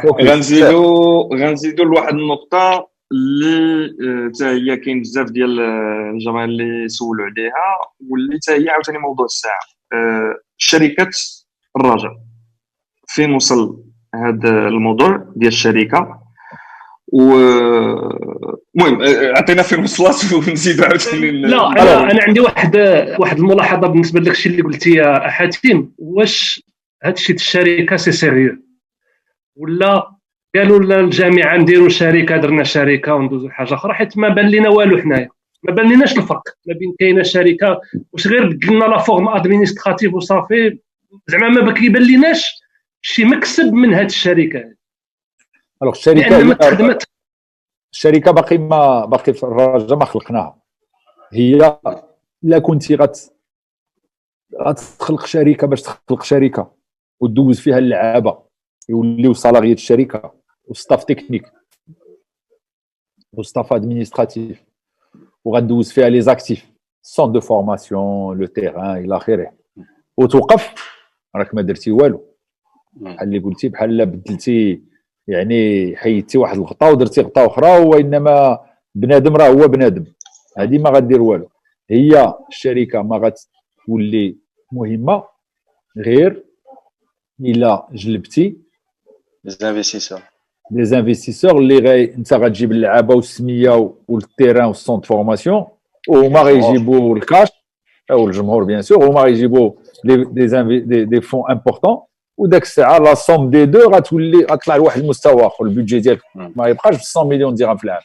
فوكس. غنزيدو لواحد النقطه اللي حتى هي كاين بزاف ديال الجماهير اللي سولوا عليها، واللي حتى هي عاوتاني موضوع الساعه. الشركات الرجاء فين وصل هذا الموضوع ديال الشركه؟ المهم عطينا فين وصلت ونزيدوا عاوتاني. لا انا عندي واحد الملاحظه بالنسبه لك الشيء اللي قلتي يا حاتم. واش هذا الشيء الشركه سي سيريو، ولا قالوا للجامعه نديروا شركه، درنا شركه وندوزوا حاجه اخرى؟ حيت ما بان لنا والو حنايا، ما بان لناش الفرق ما بين كاينه شركه واش غير بدلنا لا فورم ادمينستراتيف وصافي. زعما ما كيبان لناش شي مكسب من هذه الشركه هذه. الوغ الشركه باقي في الرجاء ما خلقناها. هي لا كنتي غتخلق شركه باش تخلق شركه وتدوز فيها اللعابه يوليو صلاغيات الشركه وستاف تكنيك وستاف ادمينستراتيف، وغندوز فيها لي زاكتيف سون دو فورماسيون لو تيران الى اخره، وتوقف راك ما درتي والو. بحال اللي قلتي، بحال لا بدلتي يعني حيدتي واحد الغطاء ودرتي غطاء اخرى، وانما بنادم راه هو بنادم، هذه ما غدير والو. هي الشركه ما غتولي مهمه غير الا جلبتي لي انفستيسور اللي انت غتجيب اللعابه والسميه والتيران والسونط فورماسيون، وهما غيجيبوا الكاش او الجمهور بيان سور، هما غيجيبوا دي فون امبورطون، وداك الساعه لا سوم دي دو غتولي غطلع لواحد المستوى اخر. البيدجي ديالك ما يبقاش ب 100 مليون درهم في العام،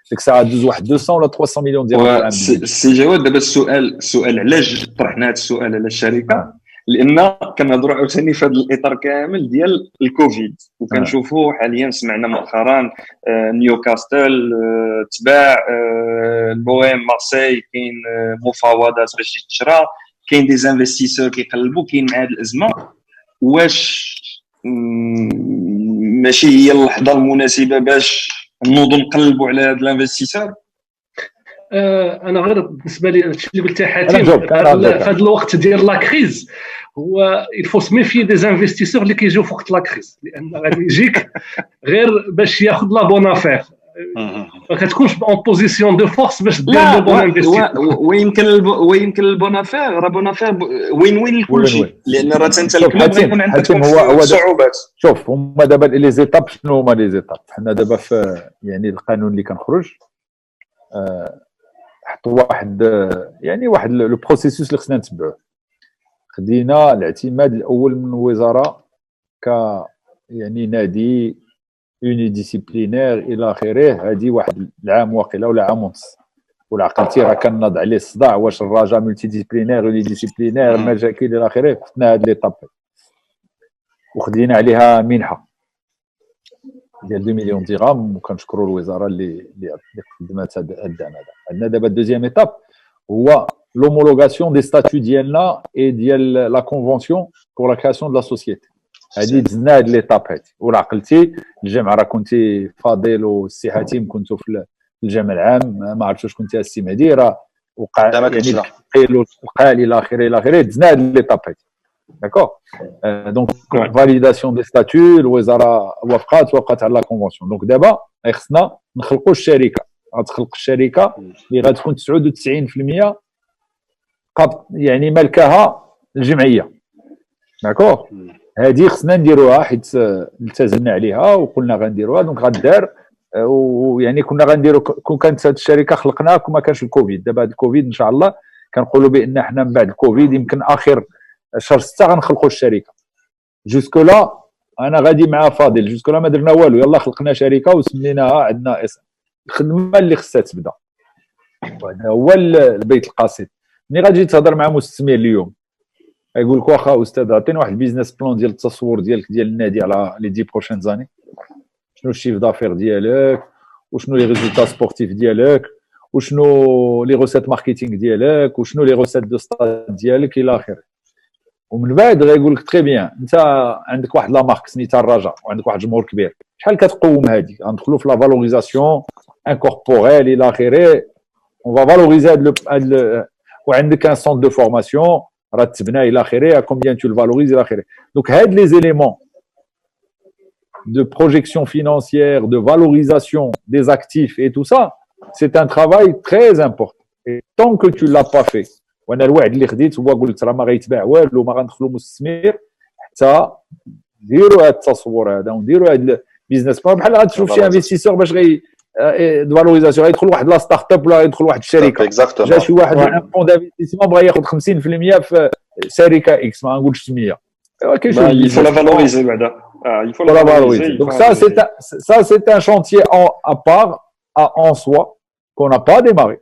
ديك الساعه دوز واحد 200 ولا 300 مليون درهم في العام. السي جواد دابا السؤال علاش طرحنا هذا السؤال على الشركه؟ لان كنهضروا عاوتاني في هذا الاطار كامل ديال الكوفيد، وكنشوفوا حاليا سمعنا مؤخرا نيوكاسل تباع، البويم مارسي كاين مفاوضات باش يتشرى، كاين دي انفستيسور كيقلبوا، كاين مع هذه الازمه. واش ماشي هي اللحظه المناسبه باش نوضوا نقلبوا على هذا الانفستيسور؟ انا غير بالنسبه لي الشيء اللي قلتي حاتم في هذا الوقت ديال لا كريز، هو الفو سميفي دي انفستيسور اللي كيجيو في وقت لا كريز، لان غادي يجيك غير باش ياخذ لا بون افير، ما كتكونش اون بوزيسيون دو فورس باش دير لو بون انفستيسور. ويمكن البون افير راه بون افير وين لكل شيء، لان راه انت الكلام غيكون عندك صعوبات. شوف هما دابا لي زيتاب، شنو هما لي زيتاب؟ حنا دابا في يعني القانون اللي كنخرج حطوا واحد لو بروسيسوس اللي خصنا نتبعوه. خدينا الاعتماد الاول من الوزاره ك يعني نادي يوني ديسيبلينير الى اخره. هذه واحد العام واقيلا ولا عام ونص، ولا عقلتي راه كنض عليه الصداع واش الرجاء ملتي ديسيبلينير يوني ديسيبلينير مشاكل الى اخره. فتنا هاد ليطاب وخدينا عليها منحه ديال 2 مليون درهم، وكنشكروا الوزاره اللي قدمت هذا الدعم هذا. عندنا دابا الدوزيام ايتاب هو l'homologation des statuts ديالنا اي ديال لا كونفونسيون بور لا كرياسيون دو لا سوسيتي. هذه دزنا هاد ليطاب هادي، ولا عقلتي الجامعه راه كنتي فاضل والسي حاتم كنتو في الجامع العام، ما عرفتش واش كنتي السي مهدي، راه وقع يعني القال الى اخره دزنا هاد ليطاب هادي. داكور دونك فاليداسيون دي ستاتيو، الوزاره وافقات على لا كونفونسيون. دونك دابا خصنا نخلقوا الشركه. غتخلق الشركه اللي غتكون 99% يعني ملكها الجمعيه. داكور هذه خصنا نديروها حيت التزمنا عليها وقلنا غنديروها. دونك غدار، ويعني كنا غنديروا كون كانت هذه الشركه خلقناها كون ما كانش الكوفيد. دابا هذا الكوفيد ان شاء الله كنقولوا بان حنا من بعد الكوفيد يمكن اخر شهر 6 غنخلقوا الشركه. جوسكو لا انا غادي مع فاضل، جوسكو لا ما درنا والو، يلا خلقنا شركه وسميناها عندنا اسم. الخدمه اللي خصها تبدا، وهذا هو البيت القصيد. ملي غادي تهضر مع مستثمر اليوم يقول لك واخا استاذ عطيني واحد البيزنس بلان ديال التصور ديالك ديال النادي على لي 10 بروشين زاني، شنو الشيف دافير ديالك، وشنو لي ريزولتا سبورتيف ديالك، وشنو لي روسيت ماركتينغ ديالك، وشنو لي روسيت دو ستاد ديالك الى اخره. ومن بعد غايقول لك تري بيان انت عندك واحد لا مارك سميتها الرجاء وعندك واحد الجمهور كبير، شحال كتقوم هذه؟ غندخلوا في لا فالوريزاسيون انكوربوريل الى اخره. اون فا فالوريزي هاد وعندك ان سونت دو فورماسيون راه تبنى الى اخره، كومبيان تو الفالوريز الى اخره. دونك هاد لي زيليمون de projection financière, de valorisation des actifs et tout ça, c'est un travail très important. Et tant que tu ne l'as pas fait, وانا الوعد اللي خديت هو قلت راه ما غيتباع والو ما غندخلوا مستثمر حتى نديروا هذا التصور هذا ونديروا هذا البيزنس بلان بحال غتشوف شي انفستيسور باش فالوريزاسيون غيدخل واحد لا ستارت اب ولا غيدخل واحد الشركه جا شي واحد ان فون دانفستيسمون بغا ياخذ 50% في شركه اكس ما غنقولش 100 كاين il faut la valoriser بعدا il faut la valoriser. Donc ça c'est un chantier à part en soi qu'on n'a pas démarré,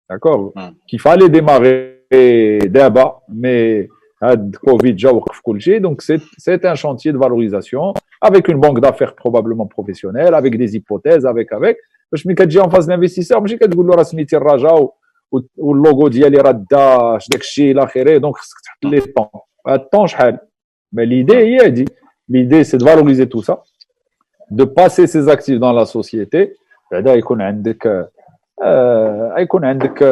d'accord, qu'il fallait démarrer d'abord, mais Covid déjà وقف كل شيء. Donc c'est un chantier de valorisation avec une banque d'affaires probablement professionnelle, avec des hypothèses, avec باش ملي كتجي en face l'investisseur ماشي كتقول له راه سميتي الرجاء واللوغو ديالي راه دا داك الشيء الى اخره دونك خصك تحط لي طون الطون شحال. Mais l'idée c'est de valoriser tout ça, de passer ses actifs dans la société. يكون عندك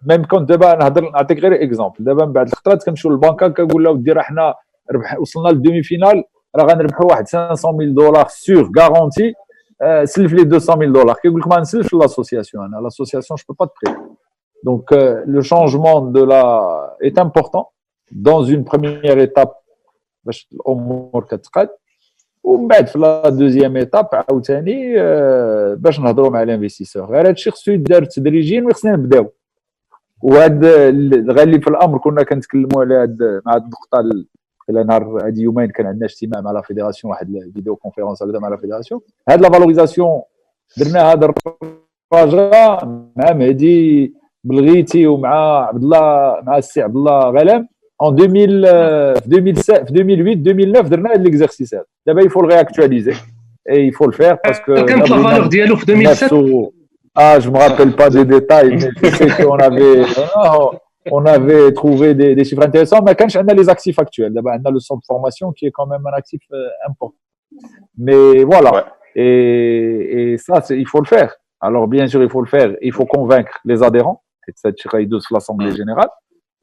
même quand دابا نعطيك غير اكزامبل. دابا من بعد الخطرات كنمشيو للبنكه كنقول له ودي راه حنا وصلنا للدومي فينال راه غنربحوا واحد $500,000 سور غارونتي سلف لي $200,000 كيقول لك ما نسلفش لاسوسياسيون انا l'association je peux pas te prêter. Donc le changement est important dans une première étape باش الامور كتقاد ومن بعد في لا دوزيام ايتاب عاوتاني باش نهضروا مع الانفستيسور. غير هادشي خصو يدار تدريجيا وخصنا نبداو. وهاد الغالي في الامر كنا كنتكلموا على مع هاد النقطه الى نهار هاد يومين كان عندنا اجتماع مع لا فيدراسيون واحد الفيديو كونفيرونس هكذا مع لا فيدراسيون. هاد لا فالوريزاسيون درنا هذا الرجاء مع مهدي بلغيتي ومع عبد الله مع السي عبد الله غلام en 2007, 2008, 2009 درنا هاد ليكزارسيس هذا. دابا il faut le réactualiser et il faut le faire parce que كانت لا فالور ديالو في 2007 je me rappelle pas des détails mais je sais qu'on avait trouvé des chiffres intéressants. ما كانش عندنا les actifs actuels. دابا عندنا le centre de formation qui est quand même un actif important. Mais voilà. Et ça il faut le faire. Alors bien sûr il faut le faire, il faut convaincre les adhérents et ça تشي de l'assemblée générale.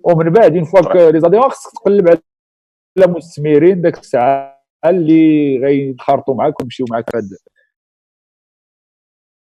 ومن بعد اون فوا كو لي زاديرون خصك تقلب على المستثمرين داك الساعه اللي غيتخارطوا معاك ويمشيو معاك في